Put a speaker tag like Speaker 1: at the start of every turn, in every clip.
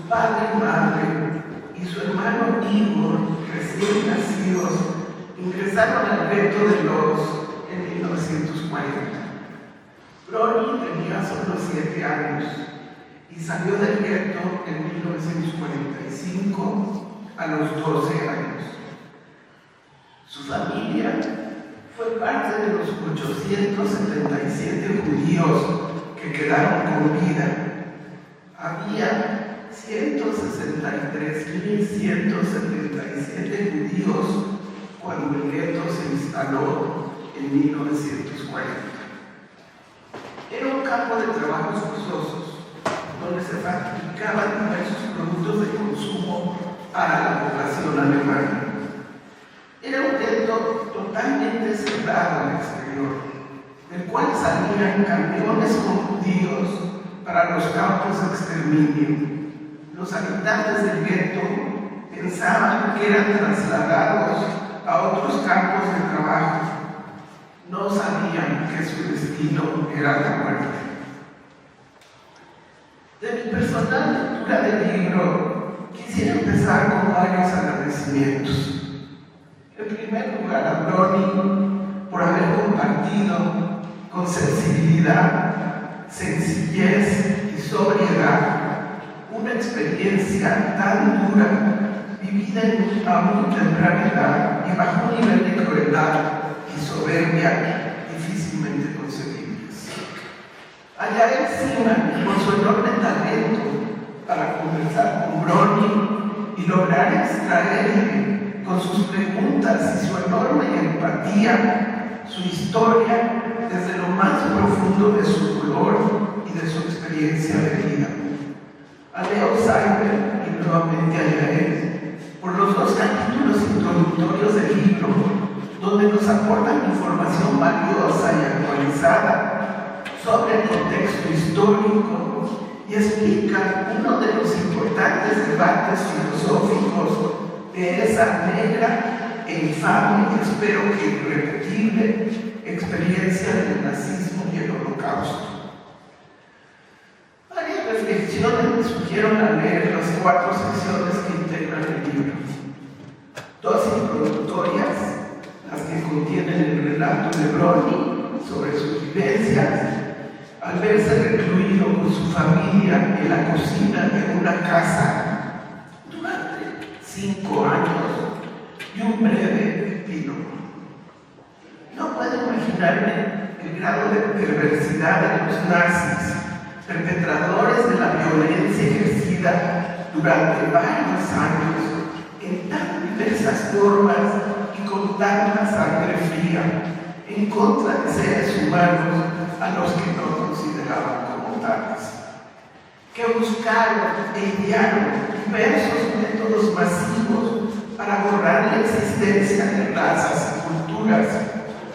Speaker 1: padre y madre y su hermano Igor, recién nacidos, ingresaron al gueto de Lodz en 1940. Brony tenía solo 7 años y salió del gueto en 1945 a los 12 años. Su familia fue parte de los 877 judíos que quedaron con vida. Había 163.177 judíos cuando el gueto se instaló en 1940. Era un campo de trabajos forzosos donde se fabricaban diversos productos de consumo para la población alemana. Era un gueto totalmente cerrado al exterior, del cual salían camiones con judíos para los campos de exterminio. Los habitantes del gueto pensaban que eran trasladados a otros campos de trabajo. No sabían que su destino era la muerte. De mi personal lectura del libro, quisiera empezar con varios agradecimientos. En primer lugar, a Brony por haber compartido con sensibilidad, sencillez y sobriedad una experiencia tan dura, vivida a muy temprana edad y bajo un nivel de crueldad y soberbia difícilmente concebibles. Allá encima, con su enorme talento para conversar con Brony y lograr extraerle con sus preguntas y su enorme empatía su historia desde lo más profundo de su dolor y de su experiencia de vida. A Leo Seibert y nuevamente a Yael por los 2 capítulos introductorios del libro, donde nos aportan información valiosa y actualizada sobre el contexto histórico y explican uno de los importantes debates filosóficos de esa negra e infame, espero que irrepetible, experiencia del nazismo y el holocausto. Varias reflexiones me sugiero al leer las 4 secciones que integran el libro. 2 introductorias, las que contienen el relato de Brony sobre sus vivencias, al verse recluido con su familia en la cocina de una casa durante 5 años y un breve epílogo. No puedo imaginarme el grado de perversidad de los nazis, perpetradores de la violencia ejercida durante varios años en tan diversas formas y con tanta sangre fría en contra de seres humanos a los que no consideraban como tales, que buscaron e idearon diversos métodos masivos para borrar la existencia de razas y culturas,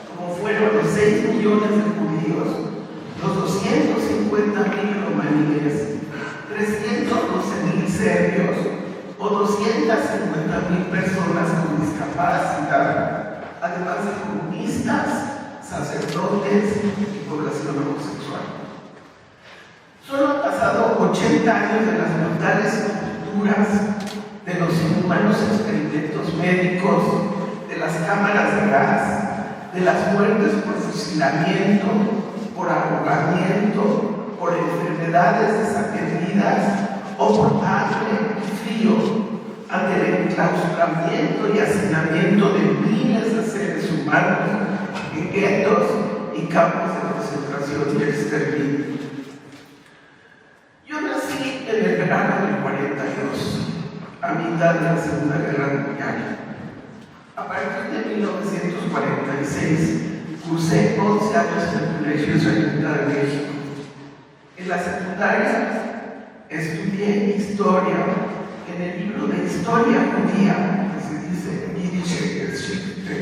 Speaker 1: como fueron los 6 millones de judíos, los 250.000 romaníes, 312.000 serbios o 250.000 personas con discapacidad, además de comunistas, sacerdotes y población homosexual. Solo han pasado 80 años de las brutales torturas, de los inhumanos experimentos médicos, de las cámaras de gas, de las muertes por fusilamiento, por ahogamiento, por enfermedades desatendidas o por hambre y frío, ante el enclaustramiento y hacinamiento de miles de seres humanos en guetos y campos de concentración y exterminio. Yo nací en el verano del 42, a mitad de la Segunda Guerra Mundial. A partir de 1946, cursé 11 años en el Colegio Jesuita de México. En la secundaria estudié historia en el libro de historia judía, que se dice Jüdische Geschichte,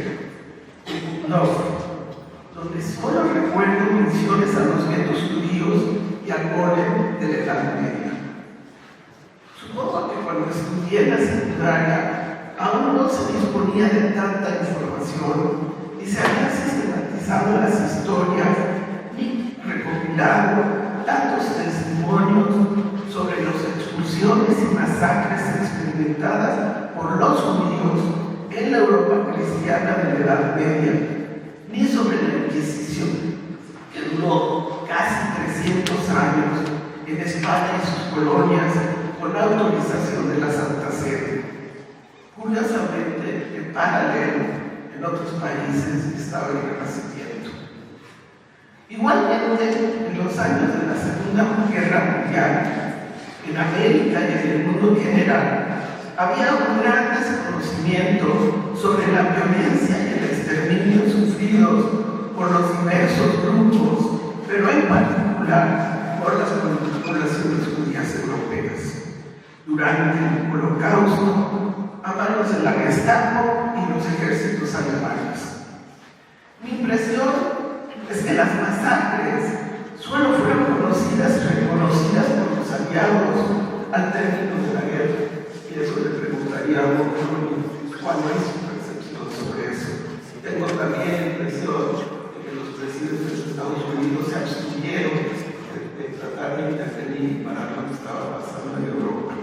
Speaker 1: donde solo recuerdo menciones a los guetos judíos y al orden de la Edad Media. Supongo que cuando estudié en la secundaria aún no se disponía de tanta información y se habían sistematizado las historias ni recopilado tantos testimonios sobre los expulsados persecuciones y masacres experimentadas por los judíos en la Europa cristiana de la Edad Media, ni sobre la Inquisición, que duró casi 300 años en España y sus colonias con autorización de la Santa Sede. Curiosamente, en paralelo, en otros países estaba el Renacimiento. Igualmente, en los años de la Segunda Guerra Mundial, en América y en el mundo en general, había un gran desconocimiento sobre la violencia y el exterminio sufridos por los diversos grupos, pero en particular por las poblaciones judías europeas, durante el Holocausto, a manos de la Gestapo y los ejércitos alemanes. Mi impresión es que las masacres solo fueron conocidas y reconocidas por los aliados al término de la guerra. Y eso le preguntaría a cuál es su percepción sobre eso. Tengo también la impresión de que los presidentes de Estados Unidos se abstuvieron de tratar de intervenir para lo que estaba pasando en Europa.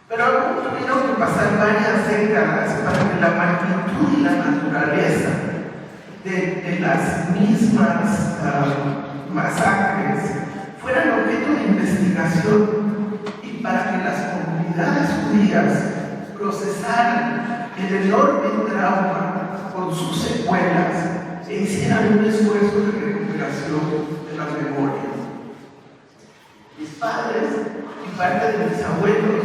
Speaker 1: Pero tuvieron que pasar varias décadas para que la magnitud y la naturaleza de las mismas masacres fueran objeto de investigación y para que las comunidades judías procesaran el enorme trauma con sus secuelas e hicieran un esfuerzo de recuperación de la memoria. Mis padres y parte de mis abuelos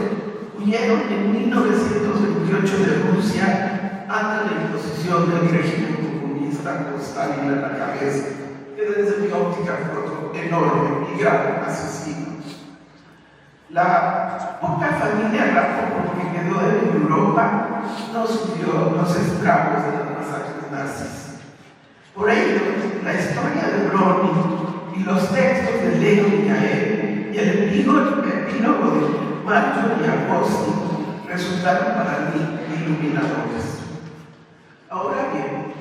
Speaker 1: huyeron en 1928 de Rusia ante la imposición del régimen comunista con Stalin a la cabeza, que desde mi óptica fue otro enorme y gran asesino. La poca familia Rapoport que quedó en Europa no sufrió los estragos de las masacres nazis. Por ello, la historia de Browning y los textos de Leo y Yael y el epílogo de Marco y Agosti resultaron para mí iluminadores. Ahora bien,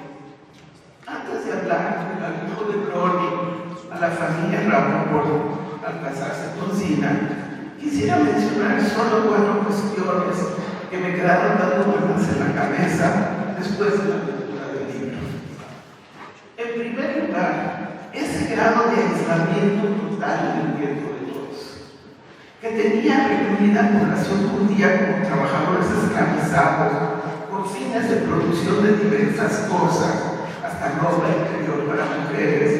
Speaker 1: antes de hablar del amigo de Browning a la familia Rapoport al casarse con Zina, quisiera mencionar solo 4 cuestiones que me quedaron dando vueltas en la cabeza después de la lectura del libro. En primer lugar, ese grado de aislamiento total del tiempo de todos, que tenía recluida población judía como trabajadores esclavizados con fines de producción de diversas cosas, hasta ropa interior para mujeres,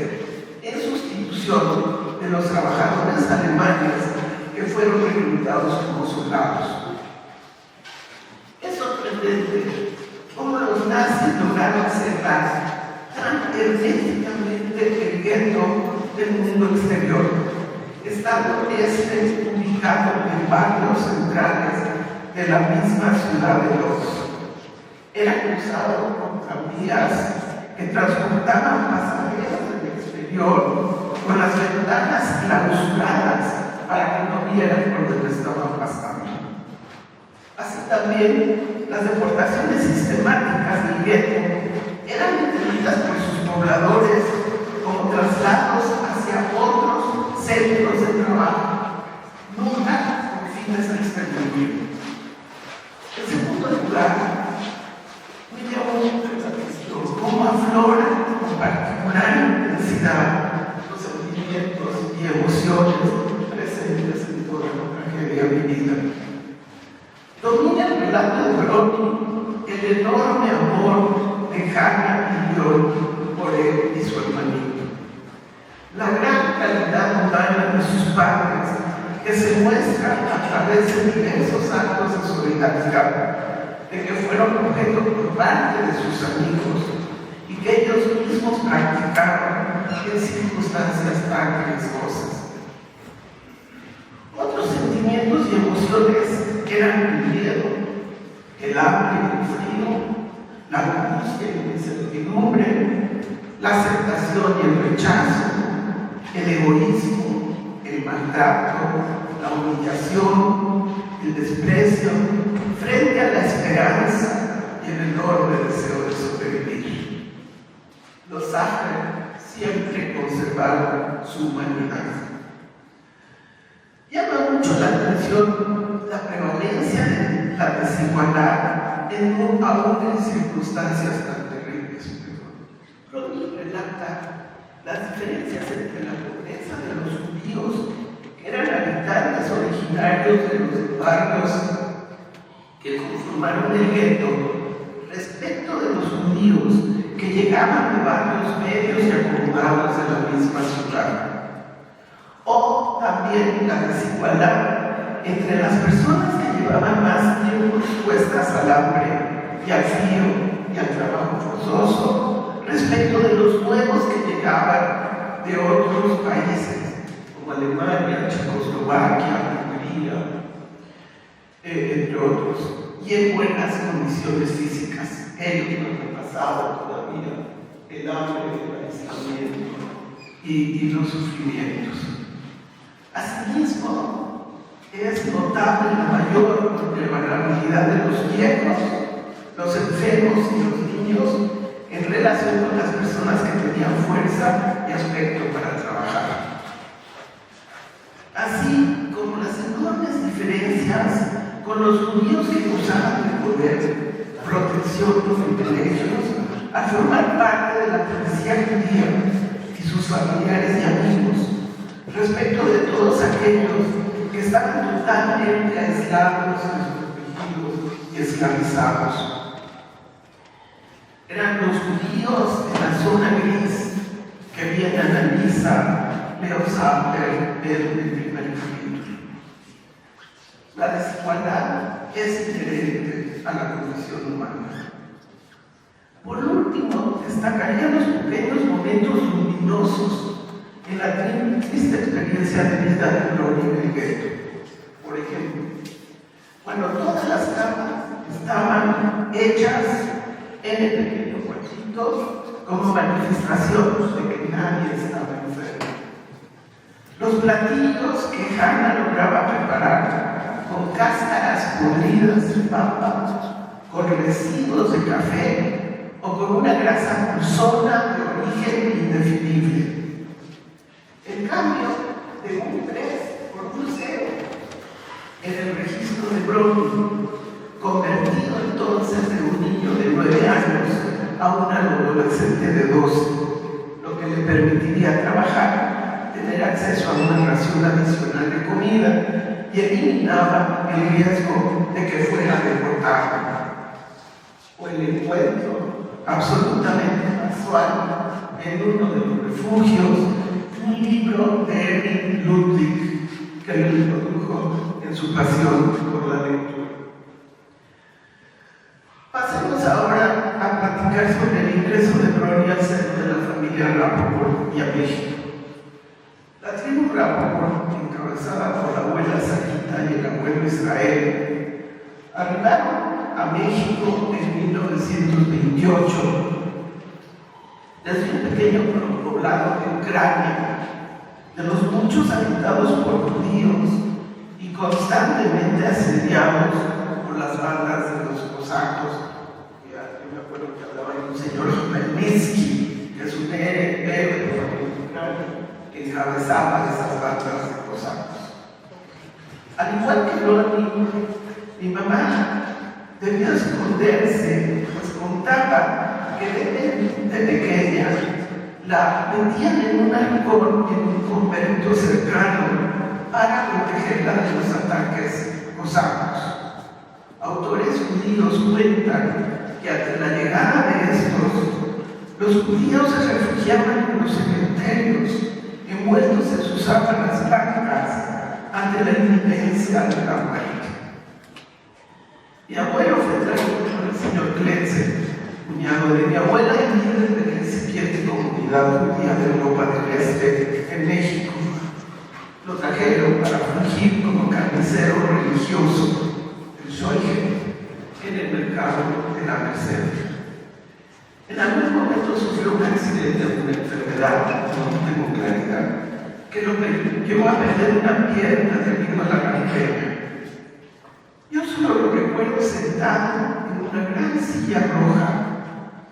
Speaker 1: en sustitución de los trabajadores alemanes que fueron reclutados como soldados. Es sorprendente cómo los nazis lograron cerrar tan herméticamente el gueto del mundo exterior, estando ubicado en barrios centrales de la misma ciudad de Lodz. Era cruzado con tranvías que transportaban pasajeros del exterior con las ventanas clausuradas para que no vieran por donde estaban pasando. Así también, las deportaciones sistemáticas del gueto eran entendidas por sus pobladores como traslados hacia otros centros de trabajo, nunca con fines de exterminio. En segundo lugar, me llamó mucho la atención cómo afloran con particular intensidad los sentimientos y emociones presentes en toda la tragedia vivida. Domina el relato de Browning el enorme amor de Hannah y John por él y su hermanito. La gran calidad humana de sus padres, que se muestra a través de diversos actos de solidaridad, de que fueron objeto por parte de sus amigos y que ellos mismos practicaron en circunstancias tan riesgosas. Otros sentimientos y emociones eran el miedo, el hambre y el frío, la angustia y la incertidumbre, la aceptación y el rechazo, el egoísmo, el maltrato, la humillación, el desprecio, frente a la esperanza y el enorme deseo de sobrevivir. Los Sacher siempre conservaron su humanidad. Llama mucho mucho la atención la prevalencia de la desigualdad aún en circunstancias tan terribles. Brody relata las diferencias entre la pobreza de los judíos, que eran habitantes originarios de los barrios que conformaron el gueto, respecto de los judíos que llegaban de barrios medios y acomodados de la misma ciudad. O también la desigualdad entre las personas que llevaban más tiempo expuestas al hambre y al frío y al trabajo forzoso respecto de los nuevos que llegaban de otros países como Alemania, Checoslovaquia, Hungría, entre otros, y en buenas condiciones físicas. Ellos no han pasado todavía el hambre, el aislamiento y los sufrimientos. Asimismo, es notable la mayor vulnerabilidad de los viejos, los enfermos y los niños en relación con las personas que tenían fuerza y aspecto para trabajar. Así como las enormes diferencias con los judíos que gozaban de poder, protección y privilegios al formar parte de la policía judía y sus familiares y amigos, respecto de todos aquellos que estaban totalmente aislados, desprotegidos y esclavizados. Eran los judíos de la zona gris que bien analiza Leo Sander en el primer capítulo. La desigualdad es inherente a la condición humana. Por último, destacaría los pequeños momentos luminosos en la triste experiencia de vida de Brody en el gueto. Por ejemplo, cuando todas las camas estaban hechas en el pequeño cuartito como manifestación de que nadie estaba enfermo. Los platillos que Hannah lograba preparar con cáscaras podridas de papa, con residuos de café o con una grasa pulsona de origen indefinible. En cambio, de un 3 por un 0 en el registro de Brody, convertido entonces de un niño de 9 años a un adolescente de 12, lo que le permitiría trabajar, tener acceso a una ración adicional de comida y eliminaba el riesgo de que fuera deportado. O el encuentro absolutamente casual en uno de los refugios, un libro de Erich Ludwig que lo introdujo en su pasión por la lectura. Pasemos ahora a platicar sobre el ingreso de Brody al seno de la familia Rappaport y a México. La tribu Rappaport, encabezada por la abuela Sarita y el abuelo Israel, arribaron a México en 1928 desde un pequeño poblado de Ucrania, de los muchos habitados por judíos y constantemente asediados por las bandas de los cosacos. Yo me acuerdo que hablaba de un señor Khmelnytsky, que es un héroe que encabezaba esas bandas de cosacos. Al igual que Brody, mi mamá debía esconderse, pues contaba que de pequeña la metían en un halcón en un convento cercano para protegerla de los ataques cosacos. Autores judíos cuentan que ante la llegada de estos, los judíos se refugiaban en los cementerios, envueltos en sus sábanas blancas ante la inminencia de la muerte. Mi abuelo fue traído por el señor Kletzer, cuñado de mi abuela y líder de la incipiente comunidad judía de Europa del Este en México. Lo trajeron para fungir como carnicero religioso, el Shoigen, en el mercado de la Merced. En algún momento sufrió un accidente o una enfermedad, no tengo claridad, que lo llevó a perder una pierna debido a la gangrena. Yo solo lo recuerdo sentado en una gran silla roja,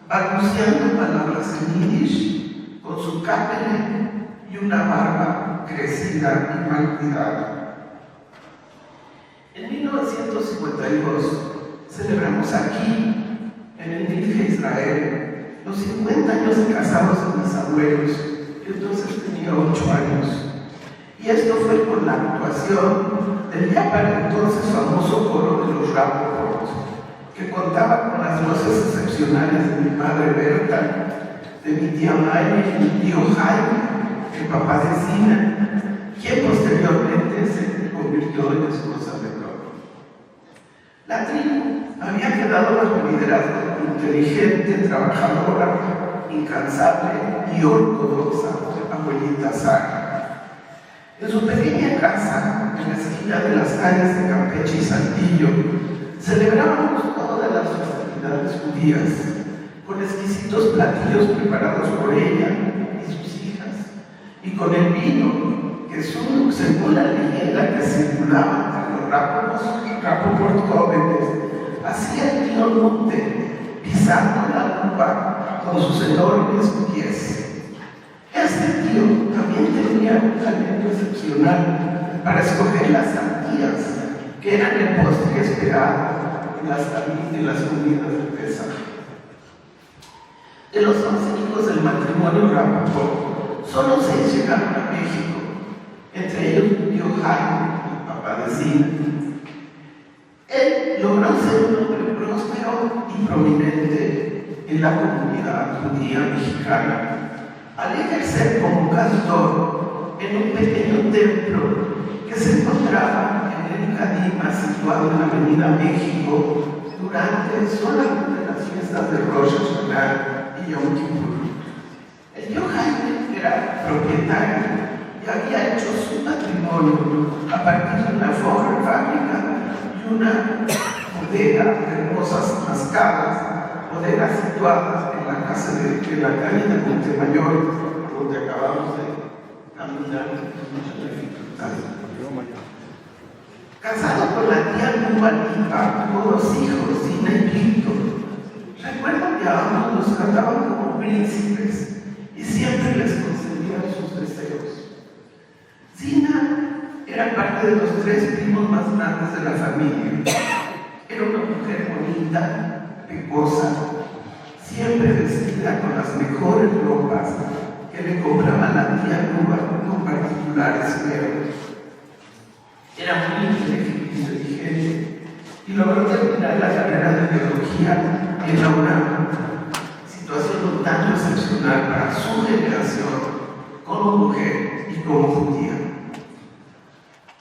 Speaker 1: balbuceando palabras en yiddish, con su capele y una barba crecida y mal cuidada. 1952 celebramos aquí, en el DIF Israel, los 50 años de casados de mis abuelos. Yo entonces tenía 8 años. Y esto fue por la actuación del ya para entonces famoso coro de los Rappaport, que contaba con las voces excepcionales de mi madre Berta, de mi tía Maya y mi tío Jaime, el papá de Zina, quien posteriormente se convirtió en esposa de Coro. La tribu había quedado bajo el liderazgo de una inteligente, trabajadora, incansable y ortodoxa abuelita Sara. En su pequeña casa, en la esquina de las calles de Campeche y Saltillo, celebrábamos todas las festividades judías, con exquisitos platillos preparados por ella y sus hijas, y con el vino que según la leyenda que circulaba entre los Rappaport jóvenes, hacía el tío Monte pisando la uva con sus enormes pies. Este tío también tenía un talento excepcional para escoger las santías, que eran el postre esperado en las comidas de Pesaj. De los 11 hijos del matrimonio Rappaport, solo 6 llegaron a México, entre ellos mi tío Jaime, el papá de Zina. Él logró ser un hombre próspero y prominente en la comunidad judía mexicana, al ejercer como cantor en un pequeño templo que se encontraba en el Cadima, situado en la Avenida México, solamente las fiestas de Rosh Hashanah y Yom Kippur. El tío Jaime era propietario y había hecho su patrimonio a partir de una fábrica y una bodega de hermosas mascadas, bodegas situadas en la calle de Montemayor, donde acabamos de caminar con mucha dificultad. Casado con la tía Nubalita, tuvo 2 hijos, Zina y Víctor. Recuerdo que a ambos los trataban como príncipes y siempre les concedían sus deseos. Zina era parte de los 3 primos más grandes de la familia. Era una mujer bonita, pecosa, siempre vestida con las mejores ropas que le compraba la tía Nuba con particular esmero. Era muy inteligente y logró terminar la carrera de biología en la UNAM, situación un tanto excepcional para su generación como mujer y como judía.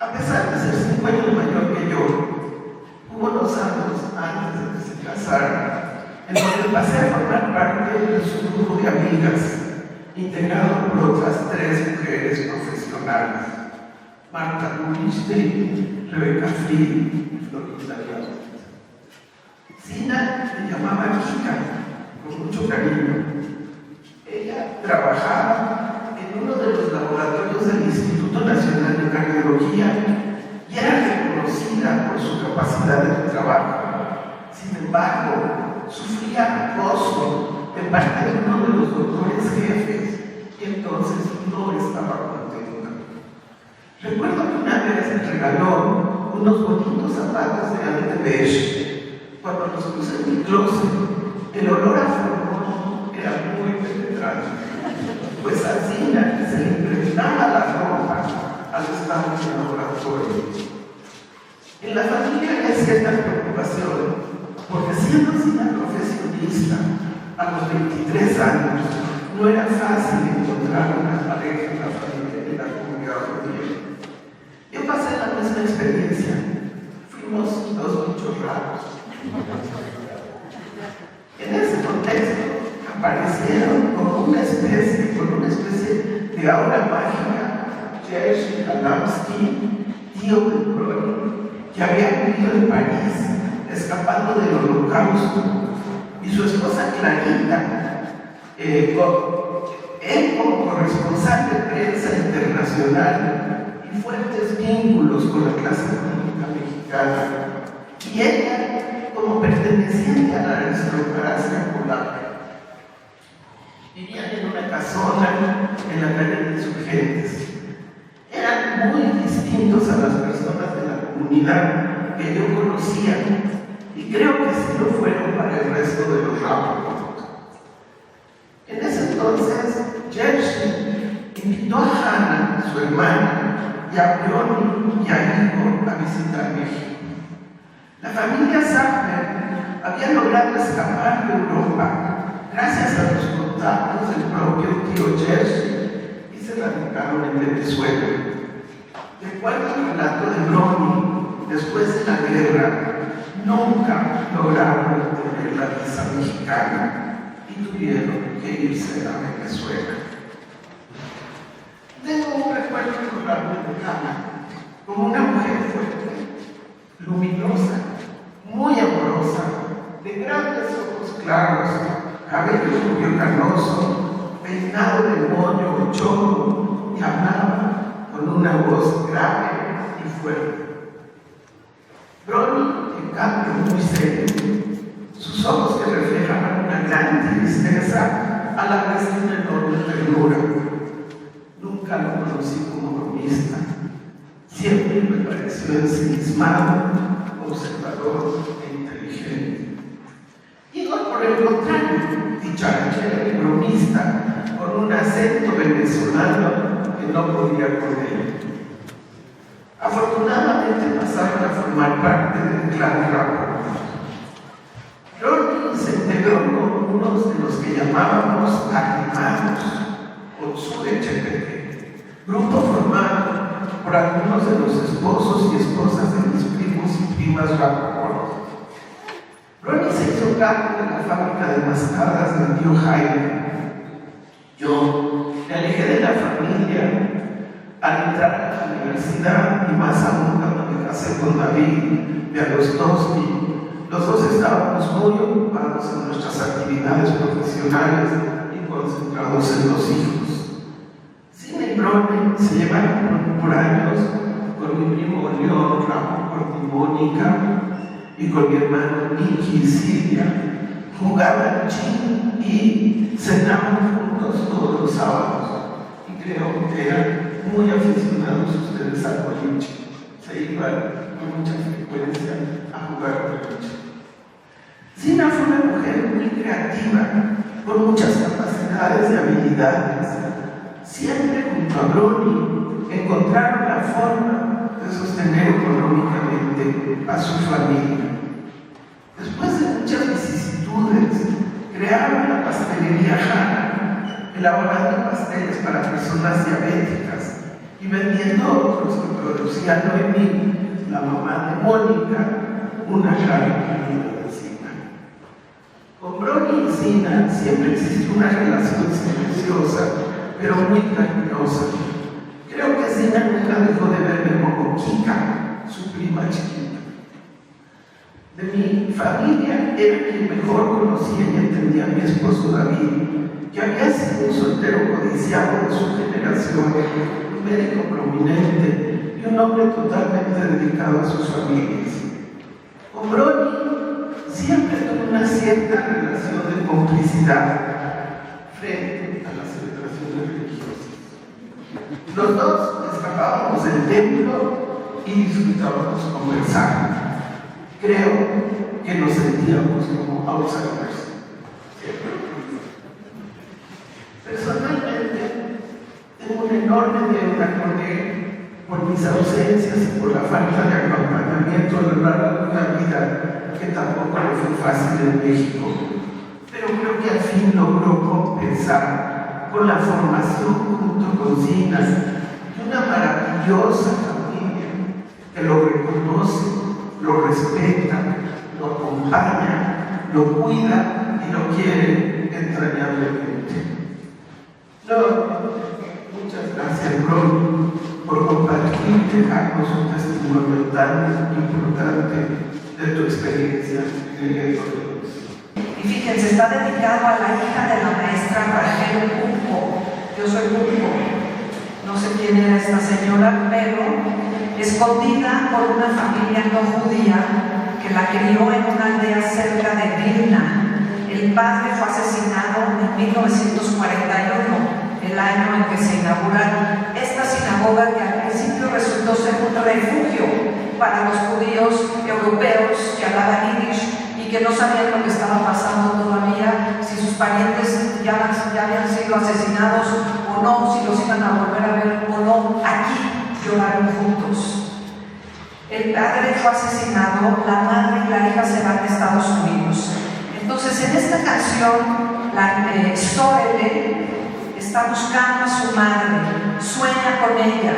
Speaker 1: A pesar de ser 5 años mayor que yo, hubo 2 años antes de que se casara en donde pasé a formar parte de su grupo de amigas, integrado por otras 3 mujeres profesionales: Marta Rubinstein, Rebeca Fried y Florinda Díaz. Zina me llamaba Kika, con mucho cariño. Ella trabajaba en uno de los laboratorios del Instituto Nacional de Cardiología y era reconocida por su capacidad de trabajo. Sin embargo, sufría acoso de parte de uno de los doctores jefes y entonces no estaba contenta. Recuerdo que una vez me regaló unos bonitos zapatos de ante beige. Cuando los puse en mi closet, el olor a formol era muy penetrante, pues a Zina se le impregnaba la ropa al estar en el laboratorio. En la familia hay cierta preocupación, porque siendo Zina profesionista, a los 23 años, no era fácil encontrar una pareja en la familia y la comunidad judía. Yo pasé la misma experiencia. Fuimos 2 bichos raros. En ese contexto aparecieron con una especie de aura mágica Jerzy Adamski, tío de Brony, que había vivido en París escapando del Holocausto, y su esposa Clarita, él como corresponsal de prensa internacional y fuertes vínculos con la clase política mexicana, y ella como perteneciente a la aristocracia polaca. Vivían en una casona en la calle de Insurgentes. Eran muy distintos a las personas de la comunidad que yo conocía, y creo que así lo fueron para el resto de los Rappaport. En ese entonces, Jerzy invitó a Hannah, su hermana, y a Brony y a Igor a visitar México. La familia Sackler había logrado escapar de Europa gracias a los contactos del propio tío Jerzy y se radicaron en Venezuela. De acuerdo al relato de Brony, después de la guerra, nunca lograron obtener la visa mexicana y tuvieron que irse a Venezuela. Tengo un recuerdo memorable de Hannah como una mujer fuerte, luminosa, muy amorosa, de grandes ojos claros, cabello rubio canoso, peinado de moño o chorro, y hablaba con una voz grave y fuerte. Brony, en cambio, muy serio, sus ojos que reflejaban una gran tristeza a la vez de una enorme ternura. Nunca lo conocí como bromista. Siempre me pareció ensimismado, observador e inteligente. Igor, por el contrario, dicharachero y bromista, con un acento venezolano que no podía con él. Afortunadamente pasaron a formar parte del clan Rappaport. Brony se integró con unos de los que llamábamos animados, o Tsurechepeke, grupo formado por algunos de los esposos y esposas de mis primos y primas Rappaport. Brony se hizo cargo de la fábrica de mascadas del tío Jaime. Yo me alejé de la familia al entrar a la universidad, y más aún cuando me casé con David de Agostowski. Los dos estábamos muy ocupados en nuestras actividades profesionales y concentrados en los hijos. Sina y Brony se llevaron por años con mi primo León Rappaport y Mónica, y con mi hermano Miki y Silvia. Jugaban chin y cenaban juntos todos los sábados, y creo que eran muy aficionados ustedes al boliche. Se iban con mucha frecuencia a jugar boliche. Sina fue una mujer muy creativa, con muchas capacidades y habilidades. Siempre junto a Brony encontraron la forma de sostener económicamente a su familia. Después de muchas vicisitudes, crearon la pastelería Hannah, elaborando pasteles para personas diabéticas y vendiendo otros que producía Noemí, la mamá de Mónica, una gran cantidad de Sina. Con Brony y Sina siempre existió una relación silenciosa, pero muy cariñosa. Creo que Sina nunca dejó de verme como Kika, su prima chiquita. De mi familia era quien mejor conocía y entendía a mi esposo David, que había sido un soltero codiciado de su generación, un médico prominente y un hombre totalmente dedicado a sus familias. Con Brony siempre tuve una cierta relación de complicidad frente a las celebraciones religiosas. Los dos escapábamos del templo y disfrutábamos conversar. Creo que nos sentíamos como outsiders. Personalmente, tengo una enorme deuda con él por mis ausencias y por la falta de acompañamiento a lo largo de una vida que tampoco le fue fácil en México. Pero creo que al fin logró compensar con la formación junto con Sinas de una maravillosa familia que lo reconoce, lo respeta, lo acompaña, lo cuida y lo quiere entrañablemente. Muchas gracias, Brony, por compartir y dejarnos un testimonio tan importante de tu experiencia en el Guerrero de Dios.
Speaker 2: Y fíjense, está dedicado a la hija de la maestra Rachel Junco. Yo soy Junco. No sé quién era esta señora, pero escondida por una familia no judía que la crió en una aldea cerca de Vilna. El padre fue asesinado en 1941, el año en que se inaugura esta sinagoga, que al principio resultó ser un refugio para los judíos que europeos que hablaban yiddish y que no sabían lo que estaba pasando todavía, si sus parientes ya habían sido asesinados o no, si los iban a volver a ver o no. Aquí lloraron juntos. El padre fue asesinado, la madre y la hija se van a Estados Unidos. Entonces, en esta canción, la Sorele está buscando a su madre, sueña con ella,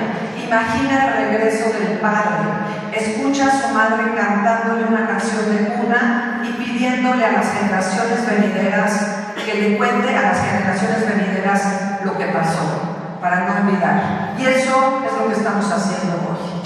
Speaker 2: imagina el regreso del padre, escucha a su madre cantándole una canción de cuna y pidiéndole a las generaciones venideras que le cuente a las generaciones venideras lo que pasó, para no olvidar. Y eso es lo que estamos haciendo hoy.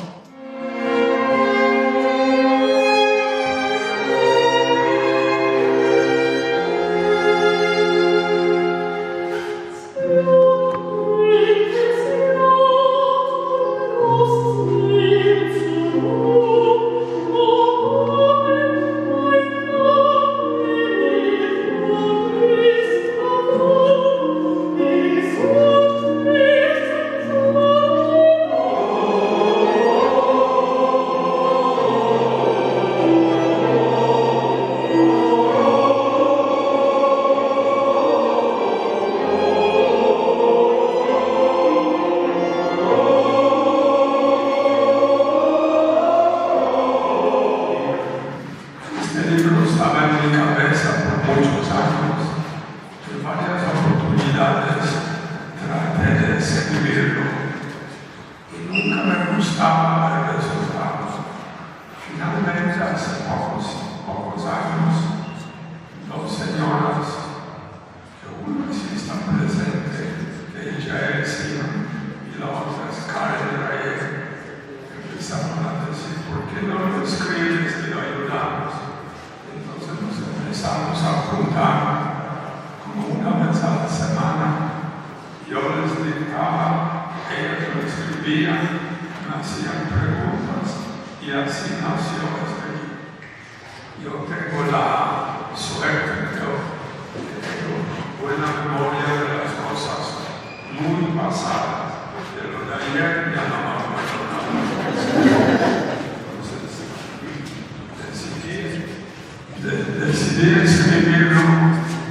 Speaker 3: Decidí escribirlo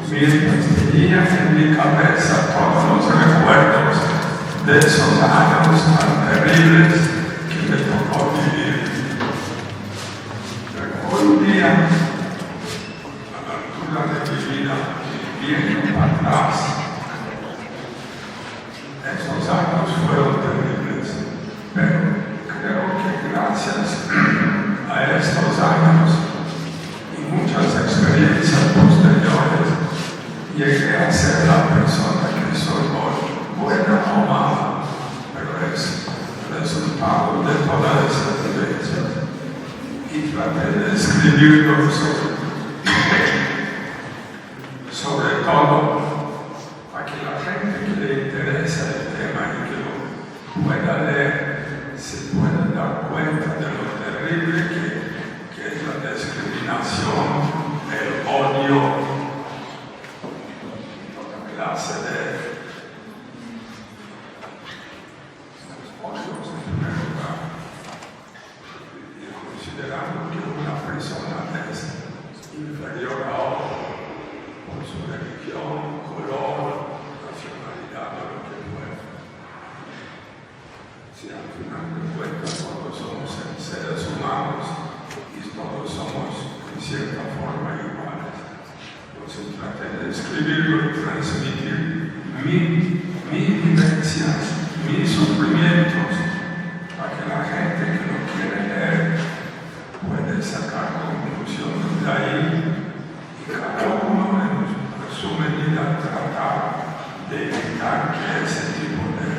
Speaker 3: mientras tenía en mi cabeza todos los recuerdos de esos años tan terribles que me tocó vivir. Recuerdo un día, a la altura de mi vida, viendo para atrás. Esos años fueron terribles, pero creo que gracias a estos años y muchas experiencias posteriores llegué a ser la persona que soy hoy, buena o mala, pero es resultado de toda esa vivencia. Y traté de escribirlo sobre todo para que la gente que le interesa el tema y que lo pueda leer se pueda dar cuenta de lo terrible que es la discriminación, el odio, toda clase de odios en primer lugar. Y considerando que una persona es inferior a otra por su religión, color, nacionalidad o lo que fuera. Si al final de cuentas todos somos seres humanos y todos somos en cierta forma iguales, entonces traté de escribirlo y transmitir mis vivencias, mis sufrimientos, para que la gente que lo quiere leer puede sacar conclusiones de ahí y cada uno en su medida tratar de evitar que ese tipo de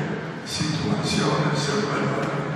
Speaker 3: situaciones se vuelvan